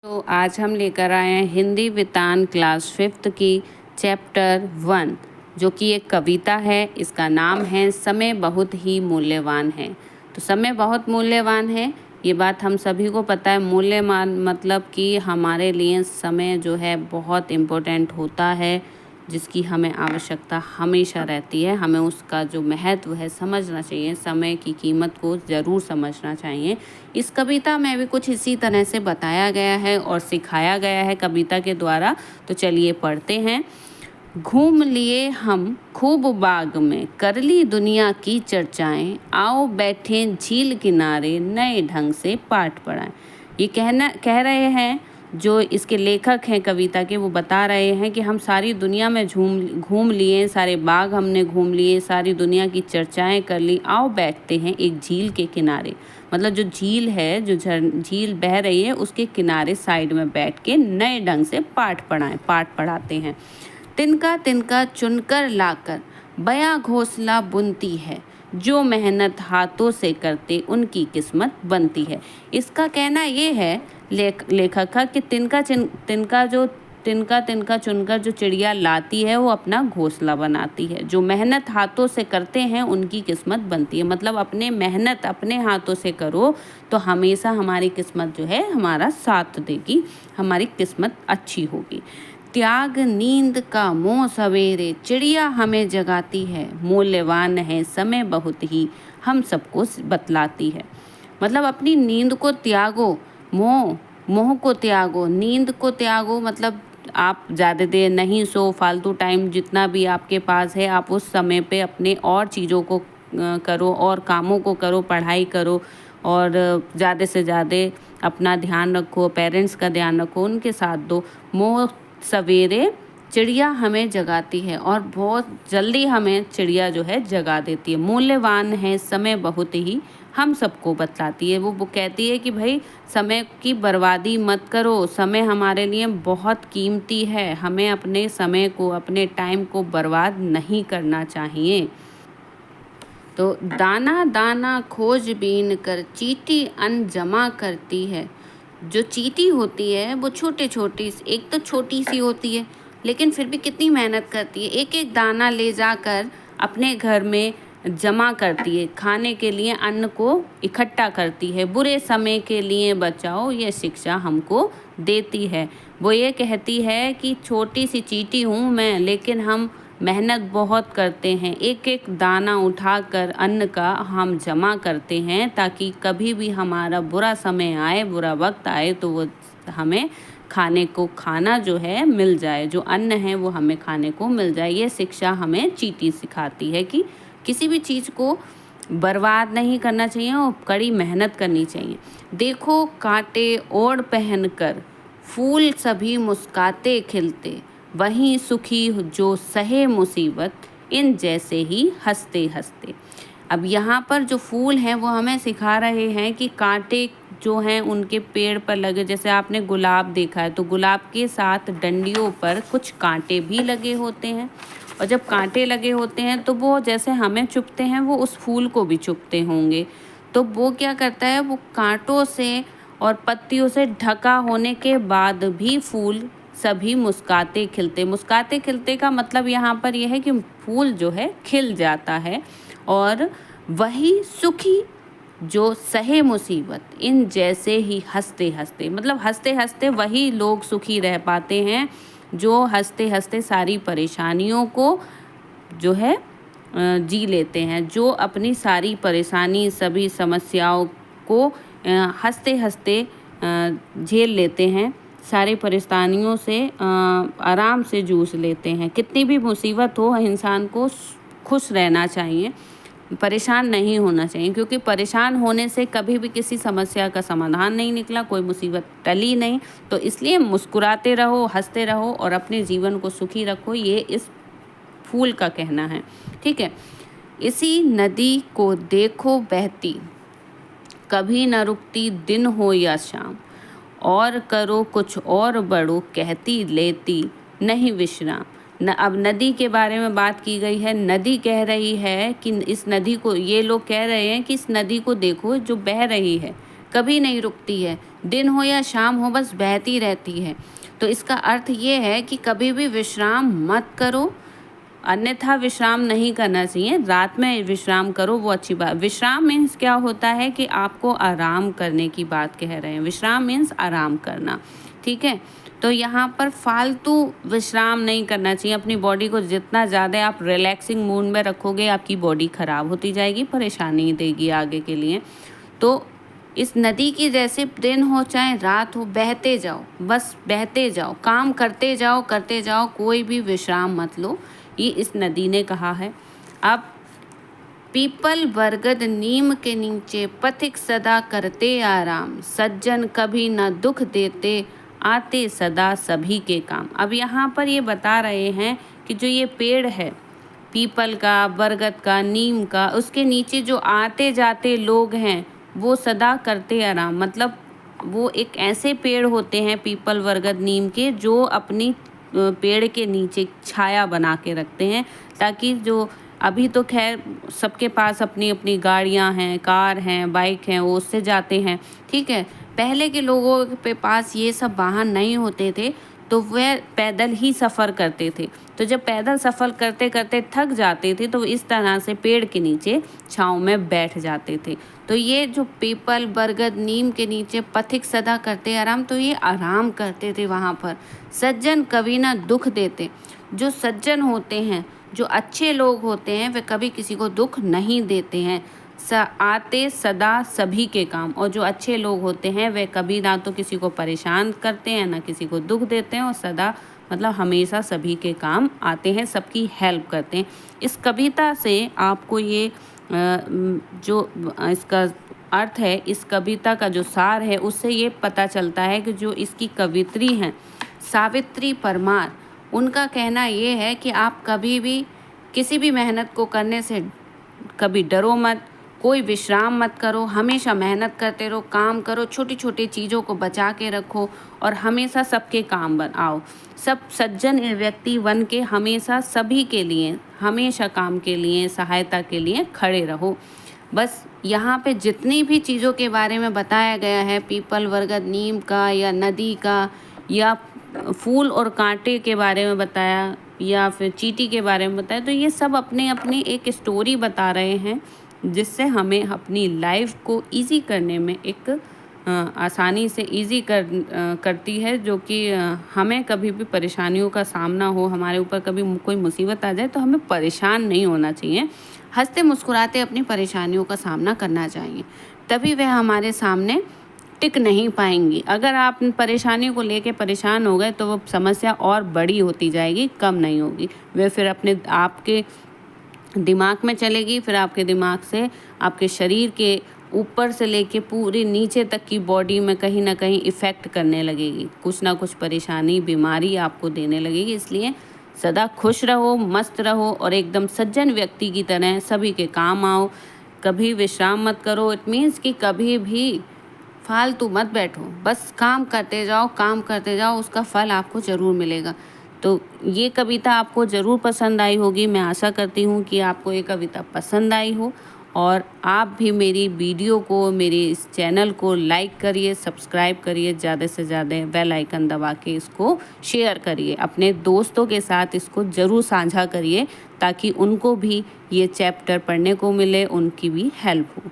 तो आज हम लेकर आए हैं हिंदी वितान क्लास 5th की चैप्टर 1 जो कि एक कविता है। इसका नाम है समय बहुत ही मूल्यवान है। तो समय बहुत मूल्यवान है, ये बात हम सभी को पता है। मूल्यवान मतलब कि हमारे लिए समय जो है बहुत इम्पोर्टेंट होता है, जिसकी हमें आवश्यकता हमेशा रहती है। हमें उसका जो महत्व है समझना चाहिए, समय की कीमत को ज़रूर समझना चाहिए। इस कविता में भी कुछ इसी तरह से बताया गया है और सिखाया गया है कविता के द्वारा। तो चलिए पढ़ते हैं। घूम लिए हम खूब बाग में, कर ली दुनिया की चर्चाएं, आओ बैठे झील किनारे, नए ढंग से पाठ पढ़ाएं। ये कह रहे हैं जो इसके लेखक हैं कविता के, वो बता रहे हैं कि हम सारी दुनिया में घूम लिए, सारे बाग हमने घूम लिए, सारी दुनिया की चर्चाएं कर ली, आओ बैठते हैं एक झील के किनारे। मतलब जो झील है, जो झील बह रही है, उसके किनारे साइड में बैठ के नए ढंग से पाठ पढ़ाते हैं। तिनका तिनका चुनकर लाकर बया घोंसला बुनती है, जो मेहनत हाथों से करते उनकी किस्मत बनती है। इसका कहना ये है लेखक का कि तिनका तिनका चुनकर जो चिड़िया लाती है वो अपना घोंसला बनाती है। जो मेहनत हाथों से करते हैं उनकी किस्मत बनती है। मतलब अपने मेहनत अपने हाथों से करो तो हमेशा हमारी किस्मत जो है हमारा साथ देगी, हमारी किस्मत अच्छी होगी। त्याग नींद का मोह सवेरे, चिड़िया हमें जगाती है, मूल्यवान है समय बहुत ही हम सबको बतलाती है। मतलब अपनी नींद को त्यागो, मोह को त्यागो, नींद को त्यागो। मतलब आप ज़्यादा देर नहीं सो, फालतू टाइम जितना भी आपके पास है आप उस समय पे अपने और चीज़ों को करो और कामों को करो, पढ़ाई करो और ज़्यादा से ज़्यादा अपना ध्यान रखो, पेरेंट्स का ध्यान रखो, उनके साथ दो। मोह सवेरे चिड़िया हमें जगाती है और बहुत जल्दी हमें चिड़िया जो है जगा देती है। मूल्यवान है समय बहुत ही हम सबको बतलाती है। वो कहती है कि भाई समय की बर्बादी मत करो, समय हमारे लिए बहुत कीमती है, हमें अपने समय को, अपने टाइम को बर्बाद नहीं करना चाहिए। तो दाना दाना खोजबीन कर चींटी अन्न जमा करती है। जो चींटी होती है वो एक तो छोटी सी होती है, लेकिन फिर भी कितनी मेहनत करती है। एक एक दाना ले जाकर अपने घर में जमा करती है, खाने के लिए अन्न को इकट्ठा करती है। बुरे समय के लिए बचाओ, ये शिक्षा हमको देती है। वो ये कहती है कि छोटी सी चींटी हूँ मैं, लेकिन हम मेहनत बहुत करते हैं। एक एक दाना उठाकर अन्न का हम जमा करते हैं ताकि कभी भी हमारा बुरा समय आए, बुरा वक्त आए तो वो हमें खाने को खाना जो है मिल जाए, जो अन्न है वो हमें खाने को मिल जाए। ये शिक्षा हमें चींटी सिखाती है कि किसी भी चीज़ को बर्बाद नहीं करना चाहिए और कड़ी मेहनत करनी चाहिए। देखो कांटे ओढ़ पहनकर फूल सभी मुस्काते खिलते, वहीं सुखी जो सहे मुसीबत, इन जैसे ही हंसते हंसते। अब यहाँ पर जो फूल हैं वो हमें सिखा रहे हैं कि कांटे जो हैं उनके पेड़ पर लगे, जैसे आपने गुलाब देखा है तो गुलाब के साथ डंडियों पर कुछ कांटे भी लगे होते हैं, और जब कांटे लगे होते हैं तो वो जैसे हमें चुभते हैं वो उस फूल को भी चुभते होंगे। तो वो क्या करता है, वो कांटों से और पत्तियों से ढका होने के बाद भी फूल सभी मुस्काते खिलते का मतलब यहाँ पर यह है कि फूल जो है खिल जाता है। और वही सुखी जो सहे मुसीबत, इन जैसे ही हंसते हंसते, मतलब हंसते हंसते वही लोग सुखी रह पाते हैं जो हंसते हंसते सारी परेशानियों को जो है जी लेते हैं, जो अपनी सारी परेशानी, सभी समस्याओं को हंसते हंसते झेल लेते हैं, सारी परेशानियों से आराम से जूझ लेते हैं। कितनी भी मुसीबत हो, इंसान को खुश रहना चाहिए, परेशान नहीं होना चाहिए, क्योंकि परेशान होने से कभी भी किसी समस्या का समाधान नहीं निकला, कोई मुसीबत टली नहीं। तो इसलिए मुस्कुराते रहो, हंसते रहो और अपने जीवन को सुखी रखो, ये इस फूल का कहना है। ठीक है। इसी नदी को देखो बहती, कभी न रुकती दिन हो या शाम, और करो कुछ और बढ़ो, कहती लेती नहीं विश्राम। अब नदी के बारे में बात की गई है। नदी कह रही है कि इस नदी को, ये लोग कह रहे हैं कि इस नदी को देखो जो बह रही है, कभी नहीं रुकती है, दिन हो या शाम हो बस बहती रहती है। तो इसका अर्थ ये है कि कभी भी विश्राम मत करो, अन्यथा विश्राम नहीं करना चाहिए। रात में विश्राम करो, वो अच्छी बात। विश्राम मीन्स क्या होता है कि आपको आराम करने की बात कह रहे हैं। विश्राम मीन्स आराम करना, ठीक है। तो यहाँ पर फालतू विश्राम नहीं करना चाहिए। अपनी बॉडी को जितना ज़्यादा आप रिलैक्सिंग मूड में रखोगे, आपकी बॉडी ख़राब होती जाएगी, परेशानी देगी आगे के लिए। तो इस नदी की जैसे दिन हो चाहे रात हो, बहते जाओ, बस बहते जाओ, काम करते जाओ, कोई भी विश्राम मत लो, ये इस नदी ने कहा है। अब पीपल बरगद नीम के नीचे पथिक सदा करते आराम, सज्जन कभी न दुख देते आते सदा सभी के काम। अब यहाँ पर ये बता रहे हैं कि जो ये पेड़ है पीपल का, बरगद का, नीम का, उसके नीचे जो आते जाते लोग हैं वो सदा करते आराम। मतलब वो एक ऐसे पेड़ होते हैं पीपल, बरगद, नीम के, जो अपनी पेड़ के नीचे छाया बना के रखते हैं, ताकि जो अभी तो खैर सबके पास अपनी अपनी गाड़ियां हैं, कार हैं, बाइक हैं, वो उससे जाते हैं, ठीक है। पहले के लोगों के पास ये सब वाहन नहीं होते थे, तो वह पैदल ही सफ़र करते थे। तो जब पैदल सफ़र करते करते थक जाते थे तो इस तरह से पेड़ के नीचे छाँव में बैठ जाते थे। तो ये जो पीपल, बरगद, नीम के नीचे पथिक सदा करते आराम, तो ये आराम करते थे वहाँ पर। सज्जन कभी ना दुख देते। जो सज्जन होते हैं, जो अच्छे लोग होते हैं, वे कभी किसी को दुख नहीं देते हैं। आते सदा सभी के काम। और जो अच्छे लोग होते हैं वे कभी ना तो किसी को परेशान करते हैं, ना किसी को दुख देते हैं, और सदा मतलब हमेशा सभी के काम आते हैं, सबकी हेल्प करते हैं। इस कविता से आपको ये जो इसका अर्थ है, इस कविता का जो सार है, उससे ये पता चलता है कि जो इसकी कवित्री हैं सावित्री परमार, उनका कहना ये है कि आप कभी भी किसी भी मेहनत को करने से कभी डरो मत, कोई विश्राम मत करो, हमेशा मेहनत करते रहो, काम करो, छोटी छोटी चीज़ों को बचा के रखो और हमेशा सबके काम बनाओ। सब सज्जन व्यक्ति बन के हमेशा सभी के लिए, हमेशा काम के लिए, सहायता के लिए खड़े रहो। बस यहाँ पे जितनी भी चीज़ों के बारे में बताया गया है, पीपल, बरगद, नीम का, या नदी का, या फूल और कांटे के बारे में बताया, या फिर चींटी के बारे में बताया, तो ये सब अपने अपनी एक स्टोरी बता रहे हैं, जिससे हमें अपनी लाइफ को इजी करने में एक आसानी से इजी करती है, जो कि हमें कभी भी परेशानियों का सामना हो, हमारे ऊपर कभी कोई मुसीबत आ जाए तो हमें परेशान नहीं होना चाहिए। हंसते मुस्कुराते अपनी परेशानियों का सामना करना चाहिए, तभी वह हमारे सामने टिक नहीं पाएंगी। अगर आप परेशानी को लेके परेशान हो गए तो वो समस्या और बड़ी होती जाएगी, कम नहीं होगी। वे फिर अपने आपके दिमाग में चलेगी, फिर आपके दिमाग से आपके शरीर के ऊपर से लेके पूरे नीचे तक की बॉडी में कहीं ना कहीं इफ़ेक्ट करने लगेगी, कुछ ना कुछ परेशानी, बीमारी आपको देने लगेगी। इसलिए सदा खुश रहो, मस्त रहो और एकदम सज्जन व्यक्ति की तरह सभी के काम आओ। कभी विश्राम मत करो। इट मीन्स कि कभी भी फालतू मत बैठो, बस काम करते जाओ, उसका फल आपको ज़रूर मिलेगा। तो ये कविता आपको ज़रूर पसंद आई होगी। मैं आशा करती हूँ कि आपको ये कविता पसंद आई हो, और आप भी मेरी वीडियो को, मेरे इस चैनल को लाइक करिए, सब्सक्राइब करिए, ज़्यादा से ज़्यादा बेल आइकन दबा के इसको शेयर करिए, अपने दोस्तों के साथ इसको ज़रूर साझा करिए, ताकि उनको भी ये चैप्टर पढ़ने को मिले, उनकी भी हेल्प हो।